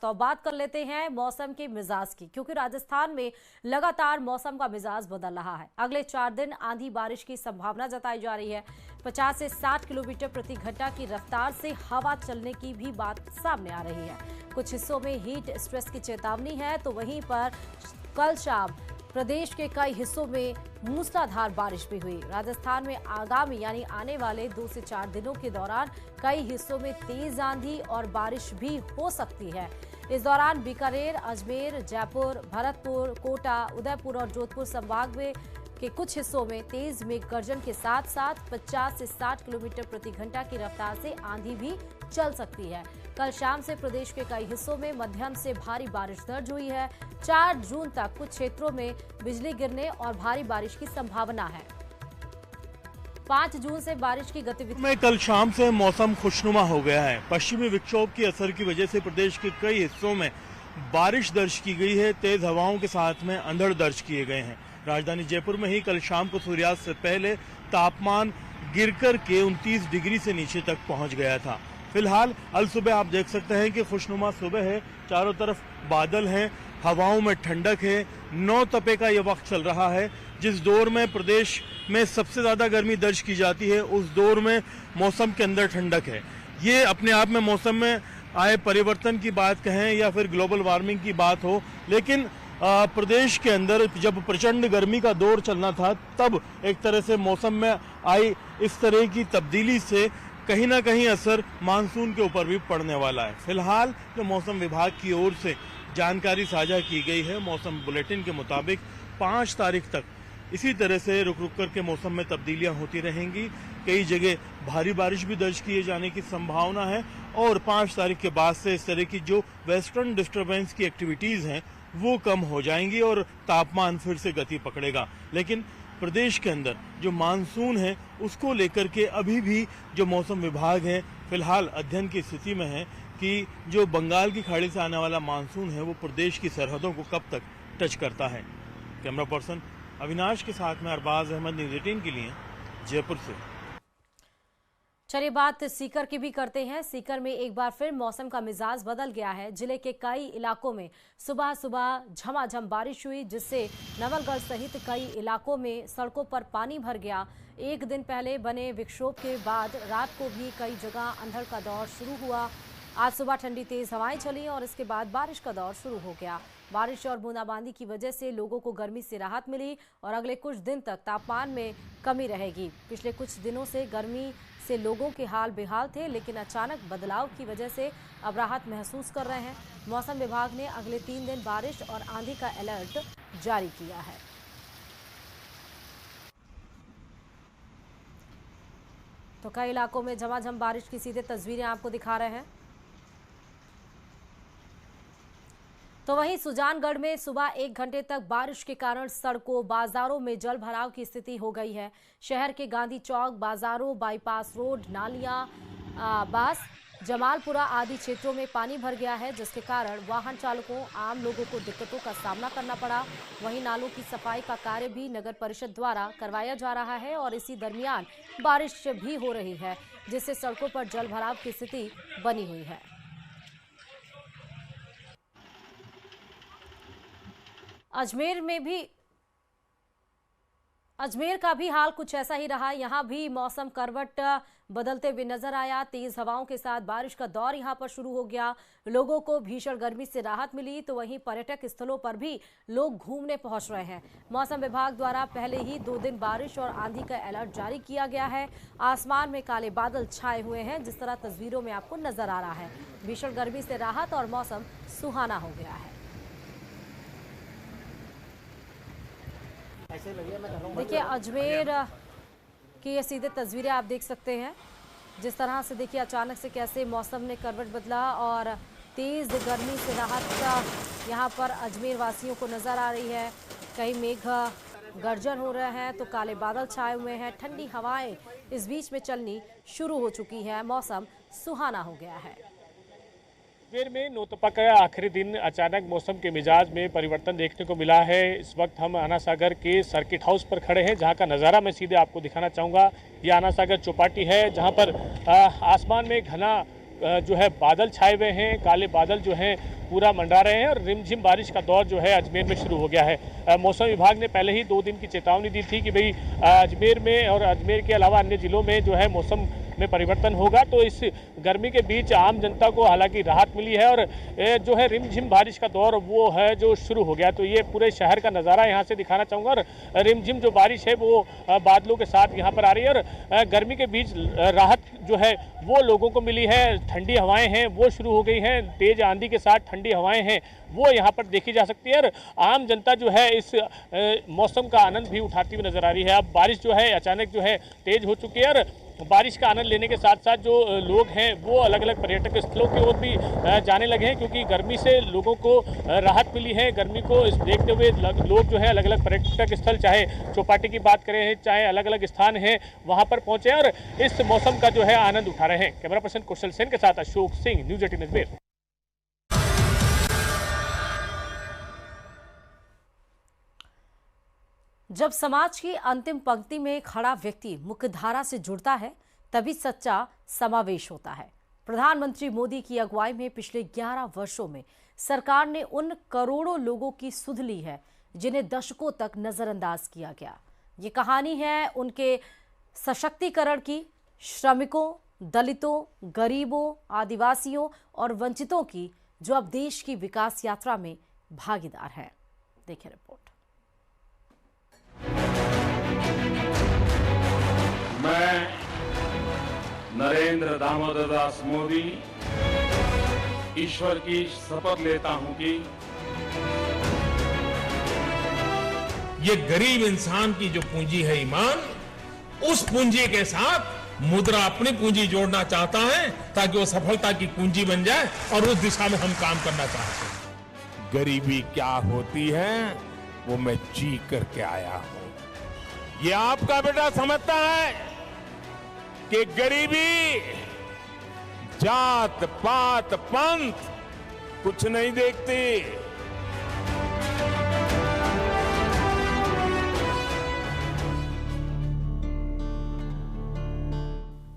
तो बात कर लेते हैं मौसम के मिजाज की, क्योंकि राजस्थान में लगातार मौसम का मिजाज बदल रहा है। अगले 4 दिन आंधी बारिश की संभावना जताई जा रही है। 50 से 60 किलोमीटर प्रति घंटा की रफ्तार से हवा चलने की भी बात सामने आ रही है। कुछ हिस्सों में हीट स्ट्रेस की चेतावनी है, तो वहीं पर कल शाम प्रदेश के कई हिस्सों में मूसलाधार बारिश भी हुई। राजस्थान में आगामी यानी आने वाले 2 से 4 दिनों के दौरान कई हिस्सों में तेज आंधी और बारिश भी हो सकती है। इस दौरान बीकानेर, अजमेर, जयपुर, भरतपुर, कोटा, उदयपुर और जोधपुर संभाग में के कुछ हिस्सों में तेज मेघ गर्जन के साथ साथ 50 से 60 किलोमीटर प्रति घंटा की रफ्तार से आंधी भी चल सकती है। कल शाम से प्रदेश के कई हिस्सों में मध्यम से भारी बारिश दर्ज हुई है। 4 जून तक कुछ क्षेत्रों में बिजली गिरने और भारी बारिश की संभावना है। 5 जून से बारिश की गतिविधि में कल शाम से मौसम खुशनुमा हो गया है। पश्चिमी विक्षोभ के असर की वजह से प्रदेश के कई हिस्सों में बारिश दर्ज की गई है। तेज हवाओं के साथ में अंधड़ दर्ज किए गए हैं। राजधानी जयपुर में ही कल शाम को सूर्यास्त से पहले तापमान गिरकर के 29 डिग्री से नीचे तक पहुंच गया था। फिलहाल अल सुबह आप देख सकते हैं कि खुशनुमा सुबह है, चारों तरफ बादल हैं, हवाओं में ठंडक है। 9 तपे का ये वक्त चल रहा है। जिस दौर में प्रदेश में सबसे ज्यादा गर्मी दर्ज की जाती है, उस दौर में मौसम के अंदर ठंडक है। ये अपने आप में मौसम में आए परिवर्तन की बात कहें या फिर ग्लोबल वार्मिंग की बात हो, लेकिन प्रदेश के अंदर जब प्रचंड गर्मी का दौर चलना था, तब एक तरह से मौसम में आई इस तरह की तब्दीली से कहीं ना कहीं असर मानसून के ऊपर भी पड़ने वाला है। फिलहाल जो मौसम विभाग की ओर से जानकारी साझा की गई है, मौसम बुलेटिन के मुताबिक 5 तारीख तक इसी तरह से रुक रुक करके मौसम में तब्दीलियां होती रहेंगी। कई जगह भारी बारिश भी दर्ज किए जाने की संभावना है और 5 तारीख के बाद से इस तरह की जो वेस्टर्न डिस्टर्बेंस की एक्टिविटीज हैं वो कम हो जाएंगी और तापमान फिर से गति पकड़ेगा। लेकिन प्रदेश के अंदर जो मानसून है उसको लेकर के अभी भी जो मौसम विभाग है फिलहाल अध्ययन की स्थिति में है कि जो बंगाल की खाड़ी से आने वाला मानसून है वो प्रदेश की सरहदों को कब तक टच करता है। कैमरा पर्सन अविनाश के साथ में अरबाज अहमद, न्यूज़ 18 के लिए जयपुर से। चलिए बात सीकर की भी करते हैं। सीकर में एक बार फिर मौसम का मिजाज बदल गया है। जिले के कई इलाकों में सुबह सुबह झमाझम बारिश हुई, जिससे नवलगढ़ सहित कई इलाकों में सड़कों पर पानी भर गया। एक दिन पहले बने विक्षोभ के बाद रात को भी कई जगह अंधड़ का दौर शुरू हुआ। आज सुबह ठंडी तेज हवाएं चली और इसके बाद बारिश का दौर शुरू हो गया। बारिश और बूंदाबांदी की वजह से लोगों को गर्मी से राहत मिली और अगले कुछ दिन तक तापमान में कमी रहेगी। पिछले कुछ दिनों से गर्मी से लोगों के हाल बेहाल थे, लेकिन अचानक बदलाव की वजह से अब राहत महसूस कर रहे हैं। मौसम विभाग ने अगले 3 दिन बारिश और आंधी का अलर्ट जारी किया है। तो कई इलाकों में झमाझम बारिश की सीधे तस्वीरें आपको दिखा रहे हैं। तो वहीं सुजानगढ़ में सुबह 1 घंटे तक बारिश के कारण सड़कों, बाजारों में जल भराव की स्थिति हो गई है। शहर के गांधी चौक, बाजारों, बाईपास रोड, नालियां, बास, जमालपुरा आदि क्षेत्रों में पानी भर गया है, जिसके कारण वाहन चालकों, आम लोगों को दिक्कतों का सामना करना पड़ा। वहीं नालों की सफाई का कार्य भी नगर परिषद द्वारा करवाया जा रहा है और इसी दरमियान बारिश भी हो रही है, जिससे सड़कों पर जल भराव की स्थिति बनी हुई है। अजमेर का भी हाल कुछ ऐसा ही रहा। यहां भी मौसम करवट बदलते हुए नजर आया। तेज हवाओं के साथ बारिश का दौर यहां पर शुरू हो गया। लोगों को भीषण गर्मी से राहत मिली, तो वहीं पर्यटक स्थलों पर भी लोग घूमने पहुंच रहे हैं। मौसम विभाग द्वारा पहले ही 2 दिन बारिश और आंधी का अलर्ट जारी किया गया है। आसमान में काले बादल छाए हुए हैं, जिस तरह तस्वीरों में आपको नजर आ रहा है। भीषण गर्मी से राहत और मौसम सुहाना हो गया है। देखिए अजमेर की ये सीधे तस्वीरें आप देख सकते हैं। जिस तरह से देखिए अचानक से कैसे मौसम ने करवट बदला और तेज गर्मी से राहत यहाँ पर अजमेर वासियों को नजर आ रही है। कहीं मेघ गर्जन हो रहे हैं तो काले बादल छाए हुए हैं। ठंडी हवाएं इस बीच में चलनी शुरू हो चुकी है। मौसम सुहाना हो गया है। अजमेर में 9 तपा का आखिरी दिन अचानक मौसम के मिजाज में परिवर्तन देखने को मिला है। इस वक्त हम आना सागर के सर्किट हाउस पर खड़े हैं, जहां का नज़ारा मैं सीधे आपको दिखाना चाहूँगा। ये आना सागर चौपाटी है, जहां पर आसमान में घना जो है बादल छाए हुए हैं, काले बादल जो हैं पूरा मंडरा रहे हैं और रिमझिम बारिश का दौर जो है अजमेर में शुरू हो गया है। मौसम विभाग ने पहले ही 2 दिन की चेतावनी दी थी कि भाई अजमेर में और अजमेर के अलावा अन्य जिलों में जो है मौसम में परिवर्तन होगा। तो इस गर्मी के बीच आम जनता को हालांकि राहत मिली है और जो है रिमझिम बारिश का दौर वो है जो शुरू हो गया। तो ये पूरे शहर का नज़ारा यहाँ से दिखाना चाहूँगा और रिमझिम जो बारिश है वो बादलों के साथ यहाँ पर आ रही है और गर्मी के बीच राहत जो है वो लोगों को मिली है। ठंडी हवाएं हैं वो शुरू हो गई हैं, तेज आंधी के साथ ठंडी हवाएं हैं वो यहाँ पर देखी जा सकती है और आम जनता जो है इस मौसम का आनंद भी उठाती हुई नजर आ रही है। अब बारिश जो है अचानक जो है तेज हो चुकी है और बारिश का आनंद लेने के साथ साथ जो लोग हैं वो अलग अलग पर्यटक स्थलों की ओर भी जाने लगे हैं, क्योंकि गर्मी से लोगों को राहत मिली है। गर्मी को देखते हुए लोग जो है अलग अलग पर्यटक स्थल, चाहे चौपाटी की बात करें चाहे अलग अलग स्थान हैं, वहां पर पहुंचे और इस मौसम का जो है आनंद उठा रहे हैं। कैमरा पर्सन कुशल सेन के साथ अशोक सिंह, न्यूज़ 18 अजमेर। जब समाज की अंतिम पंक्ति में खड़ा व्यक्ति मुख्यधारा से जुड़ता है तभी सच्चा समावेश होता है। प्रधानमंत्री मोदी की अगुवाई में पिछले 11 वर्षों में सरकार ने उन करोड़ों लोगों की सुध ली है जिन्हें दशकों तक नजरअंदाज किया गया। ये कहानी है उनके सशक्तिकरण की, श्रमिकों, दलितों, गरीबों, आदिवासियों और वंचितों की, जो अब देश की विकास यात्रा में भागीदार हैं। देखिए रिपोर्ट। मैं नरेंद्र दामोदर दास मोदी ईश्वर की शपथ लेता हूं कि ये गरीब इंसान की जो पूंजी है ईमान, उस पूंजी के साथ मुद्रा अपनी पूंजी जोड़ना चाहता है ताकि वो सफलता की कुंजी बन जाए और उस दिशा में हम काम करना चाहते हैं। गरीबी क्या होती है वो मैं जी करके आया हूं। ये आपका बेटा समझता है कि गरीबी जात पात पंथ कुछ नहीं देखती।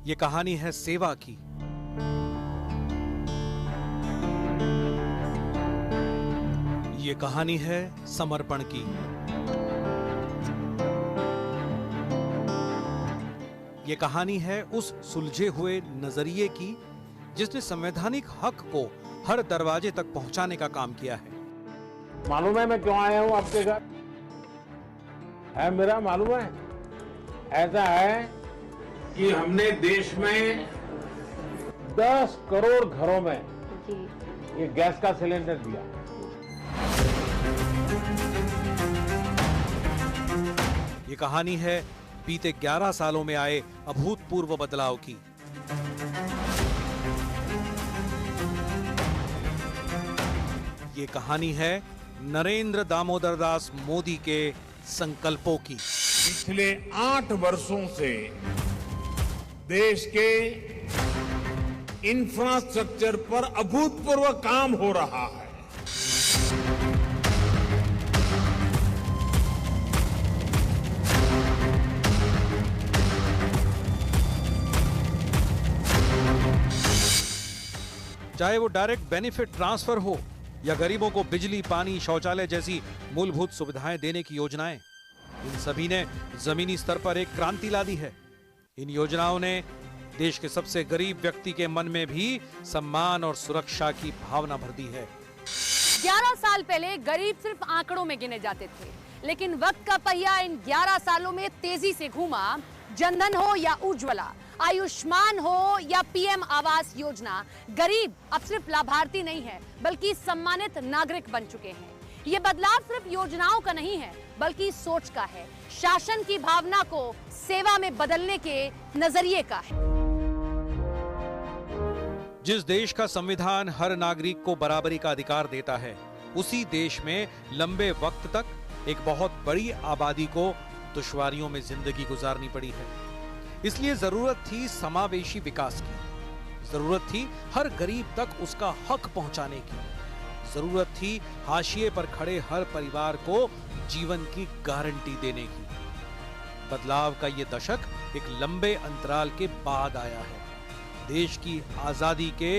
ये कहानी है सेवा की, ये कहानी है समर्पण की, ये कहानी है उस सुलझे हुए नजरिए की जिसने संवैधानिक हक को हर दरवाजे तक पहुंचाने का काम किया है। मालूम है मैं क्यों आया हूं आपके घर? है मेरा मालूम है? ऐसा है कि हमने देश में 10 करोड़ घरों में ये गैस का सिलेंडर दिया। ये कहानी है बीते 11 सालों में आए अभूतपूर्व बदलाव की। ये कहानी है नरेंद्र दामोदर दास मोदी के संकल्पों की। पिछले 8 वर्षों से देश के इंफ्रास्ट्रक्चर पर अभूतपूर्व काम हो रहा है। चाहे वो डायरेक्ट बेनिफिट ट्रांसफर हो या गरीबों को बिजली, पानी, शौचालय जैसी मूलभूत सुविधाएं देने की योजनाएं, इन सभी ने जमीनी स्तर पर एक क्रांति ला दी है। इन योजनाओं ने देश के सबसे गरीब व्यक्ति के मन में भी सम्मान और सुरक्षा की भावना भर दी है। 11 साल पहले गरीब सिर्फ आंकड़ों में गिने जाते थे, लेकिन वक्त का पहिया इन 11 सालों में तेजी से घूमा। जनधन हो या उज्ज्वला, आयुष्मान हो या पीएम आवास योजना, गरीब अब सिर्फ लाभार्थी नहीं है बल्कि सम्मानित नागरिक बन चुके हैं। ये बदलाव सिर्फ योजनाओं का नहीं है बल्कि सोच का है, शासन की भावना को सेवा में बदलने के नजरिए का है। जिस देश का संविधान हर नागरिक को बराबरी का अधिकार देता है, उसी देश में लंबे वक्त तक एक बहुत बड़ी आबादी को दुश्वारियों में जिंदगी गुजारनी पड़ी है। इसलिए जरूरत थी समावेशी विकास की, जरूरत थी हर गरीब तक उसका हक पहुंचाने की, जरूरत थी हाशिए पर खड़े हर परिवार को जीवन की गारंटी देने की। बदलाव का ये दशक एक लंबे अंतराल के बाद आया है। देश की आजादी के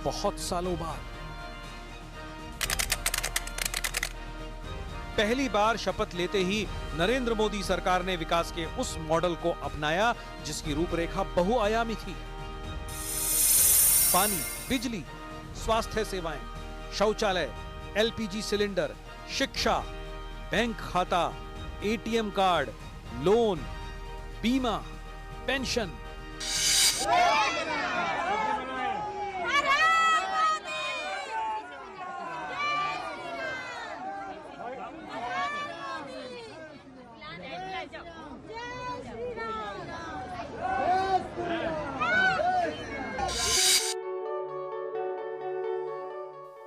बहुत सालों बाद। पहली बार शपथ लेते ही नरेंद्र मोदी सरकार ने विकास के उस मॉडल को अपनाया जिसकी रूपरेखा बहुआयामी थी। पानी, बिजली, स्वास्थ्य सेवाएं, शौचालय, एलपीजी सिलेंडर, शिक्षा, बैंक खाता, एटीएम कार्ड, लोन, बीमा, पेंशन।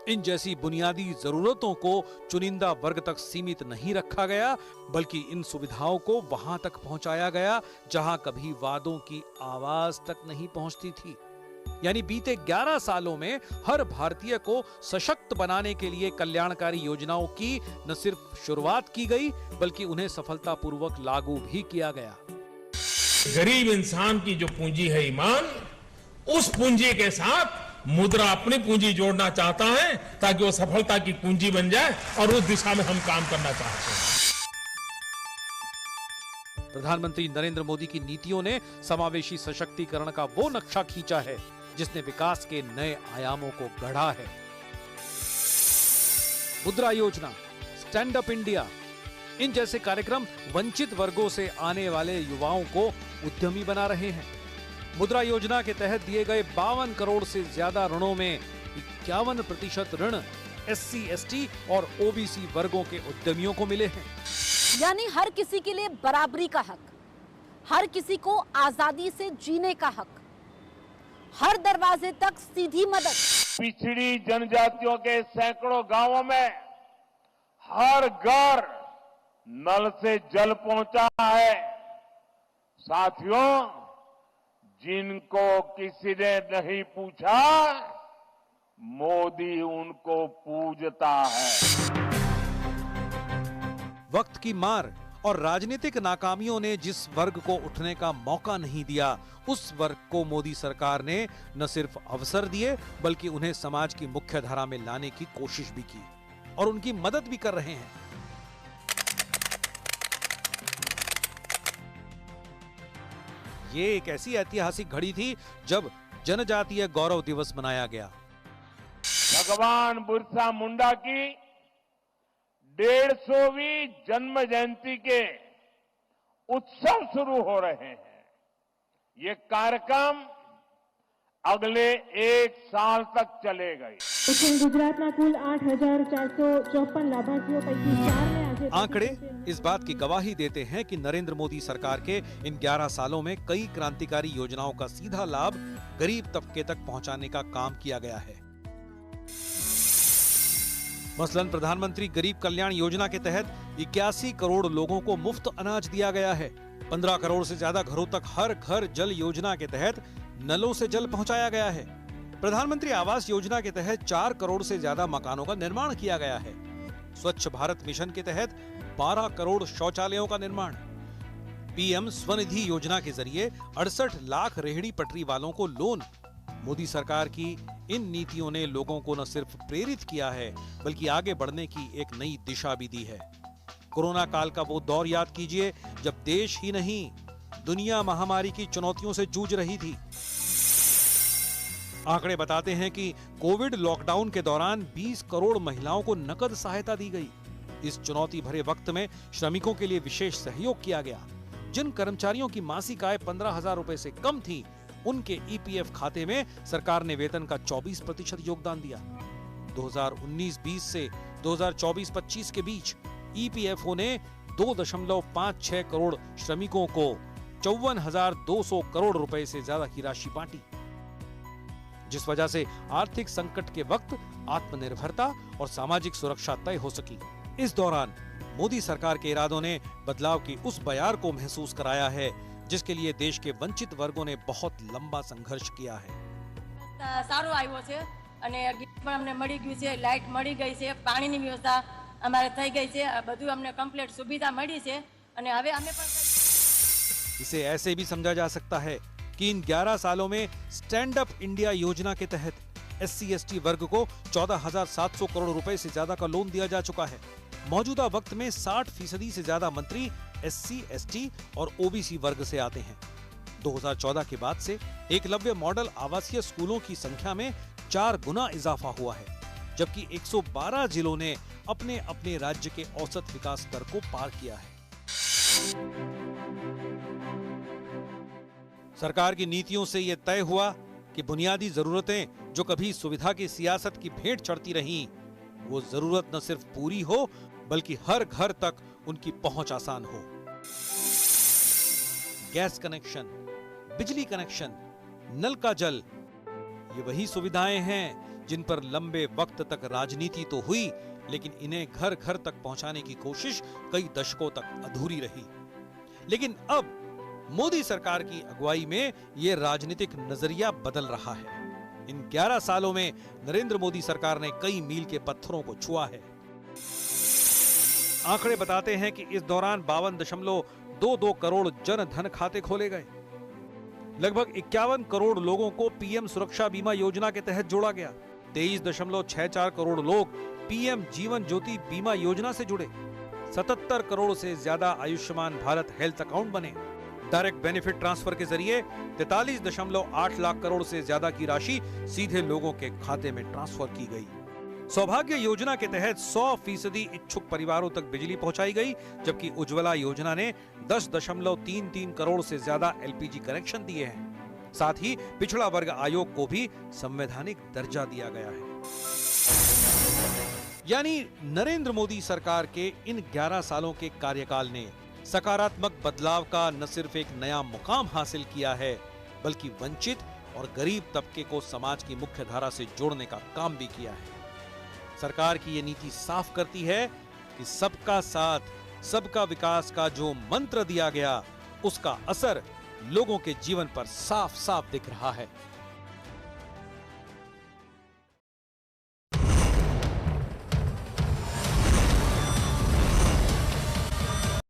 इन जैसी बुनियादी जरूरतों को चुनिंदा वर्ग तक सीमित नहीं रखा गया, बल्कि इन सुविधाओं को वहां तक पहुंचाया गया जहां कभी वादों की आवाज तक नहीं पहुंचती थी। यानी बीते 11 सालों में हर भारतीय को सशक्त बनाने के लिए कल्याणकारी योजनाओं की न सिर्फ शुरुआत की गई, बल्कि उन्हें सफलतापूर्वक लागू भी किया गया। गरीब इंसान की जो पूंजी है ईमान, उस पूंजी के साथ मुद्रा अपनी पूंजी जोड़ना चाहता है ताकि वो सफलता की पूंजी बन जाए, और उस दिशा में हम काम करना चाहते हैं। प्रधानमंत्री नरेंद्र मोदी की नीतियों ने समावेशी सशक्तिकरण का वो नक्शा खींचा है जिसने विकास के नए आयामों को गढ़ा है। मुद्रा योजना, स्टैंड अप इंडिया, इन जैसे कार्यक्रम वंचित वर्गों से आने वाले युवाओं को उद्यमी बना रहे हैं। मुद्रा योजना के तहत दिए गए 52 करोड़ से ज्यादा ऋणों में 51% ऋण SC, ST और OBC वर्गों के उद्यमियों को मिले हैं। यानी हर किसी के लिए बराबरी का हक, हर किसी को आजादी से जीने का हक, हर दरवाजे तक सीधी मदद। पिछड़ी जनजातियों के सैकड़ों गांवों में हर घर नल से जल पहुंचा है। साथियों, जिनको किसी ने नहीं पूछा, मोदी उनको पूजता है। वक्त की मार और राजनीतिक नाकामियों ने जिस वर्ग को उठने का मौका नहीं दिया, उस वर्ग को मोदी सरकार ने न सिर्फ अवसर दिए, बल्कि उन्हें समाज की मुख्य धारा में लाने की कोशिश भी की और उनकी मदद भी कर रहे हैं। ये एक ऐसी ऐतिहासिक घड़ी थी जब जनजातीय गौरव दिवस मनाया गया। भगवान बिरसा मुंडा की 150वीं जन्म जयंती के उत्सव शुरू हो रहे हैं। ये कार्यक्रम अगले 1 साल तक चलेगा। गुजरातना कुल 8,454 लाभार्थियों पैकी 4 ने आज आंकड़े इस बात की गवाही देते हैं कि नरेंद्र मोदी सरकार के इन 11 सालों में कई क्रांतिकारी योजनाओं का सीधा लाभ गरीब तबके तक पहुंचाने का काम किया गया है। मसलन प्रधानमंत्री गरीब कल्याण योजना के तहत 81 करोड़ लोगों को मुफ्त अनाज दिया गया है। 15 करोड़ से ज्यादा घरों तक हर घर जल योजना के तहत नलों से जल पहुंचाया गया है। प्रधानमंत्री आवास योजना के तहत 4 करोड़ से ज्यादा मकानों का निर्माण किया गया है। स्वच्छ भारत मिशन के तहत 12 करोड़ शौचालयों का निर्माण। पीएम स्वनिधि योजना के जरिए 68 लाख रेहड़ी पटरी वालों को लोन। मोदी सरकार की इन नीतियों ने लोगों को न सिर्फ प्रेरित किया है, बल्कि आगे बढ़ने की एक नई दिशा भी दी है। कोरोना काल का वो दौर याद कीजिए जब देश ही नहीं, दुनिया महामारी की चुनौतियों से जूझ रही थी। आंकड़े बताते हैं कि कोविड लॉकडाउन के दौरान 20 करोड़ महिलाओं को नकद सहायता दी गई। इस चुनौती भरे वक्त में श्रमिकों के लिए विशेष सहयोग किया गया। जिन कर्मचारियों की मासिक आय 15,000 रुपए से कम थी, उनके EPF खाते में सरकार ने वेतन का 24% योगदान दिया। 2019-20 से 2024-25 के बीच EPFO ने 2.56 करोड़ श्रमिकों को 54,200 करोड़ रुपए से ज्यादा की राशि बांटी, जिस वजह से आर्थिक संकट के वक्त आत्मनिर्भरता और सामाजिक सुरक्षा तय हो सकी। इस दौरान मोदी सरकार के इरादों ने बदलाव की उस बयार को महसूस कराया है जिसके लिए देश के वंचित वर्गों ने बहुत लंबा संघर्ष किया है। સારું આવ્યો છે અને ગીત પણ અમને મળી ગયું છે, લાઇટ મળી ગઈ છે, પાણીની વ્યવસ્થા અમારે થઈ ગઈ છે, બધું અમને કમ્પ્લીટ સુવિધા મળી છે અને હવે અમે પણ इसे ऐसे भी समझा जा सकता है कि इन 11 सालों में स्टैंड अप इंडिया योजना के तहत SC/ST वर्ग को 14,700 करोड़ रुपए से ज्यादा का लोन दिया जा चुका है। मौजूदा वक्त में 60% से ज्यादा मंत्री SC/ST और OBC वर्ग से आते हैं। 2014 के बाद से एकलव्य मॉडल आवासीय स्कूलों की संख्या में 4 गुना इजाफा हुआ है, जबकि 112 जिलों ने अपने अपने राज्य के औसत विकास दर को पार किया है। सरकार की नीतियों से यह तय हुआ कि बुनियादी जरूरतें जो कभी सुविधा की सियासत की भेंट चढ़ती रहीं, वो जरूरत न सिर्फ पूरी हो बल्कि हर घर तक उनकी पहुंच आसान हो। गैस कनेक्शन, बिजली कनेक्शन, नल का जल, ये वही सुविधाएं हैं जिन पर लंबे वक्त तक राजनीति तो हुई, लेकिन इन्हें घर घर तक पहुंचाने की कोशिश कई दशकों तक अधूरी रही। लेकिन अब मोदी सरकार की अगुवाई में यह राजनीतिक नजरिया बदल रहा है। इन 11 सालों में नरेंद्र मोदी सरकार ने कई मील के पत्थरों को छुआ है। आंकड़े बताते हैं कि इस दौरान 52.22 करोड़ जन धन खाते खोले गए। लगभग 51 करोड़ लोगों को पीएम सुरक्षा बीमा योजना के तहत जोड़ा गया। 23.64 करोड़ लोग पीएम जीवन ज्योति बीमा योजना से जुड़े। 77 करोड़ से ज्यादा आयुष्मान भारत हेल्थ अकाउंट बने। डायरेक्ट बेनिफिट ट्रांसफर के जरिए 43.8 लाख करोड़ से ज्यादा की राशि सीधे लोगों के खाते में ट्रांसफर की गई। सौभाग्य योजना के तहत 100% इच्छुक परिवारों तक बिजली पहुंचाई गई, जबकि उज्ज्वला योजना ने 10.33 करोड़ से ज्यादा LPG कनेक्शन दिए हैं। साथ ही पिछड़ा वर्ग आयोग को भी संवैधानिक दर्जा दिया गया है। यानी नरेंद्र मोदी सरकार के इन 11 सालों के कार्यकाल ने सकारात्मक बदलाव का न सिर्फ एक नया मुकाम हासिल किया है, बल्कि वंचित और गरीब तबके को समाज की मुख्य धारा से जोड़ने का काम भी किया है। सरकार की ये नीति साफ करती है कि सबका साथ, सबका विकास का जो मंत्र दिया गया, उसका असर लोगों के जीवन पर साफ साफ दिख रहा है।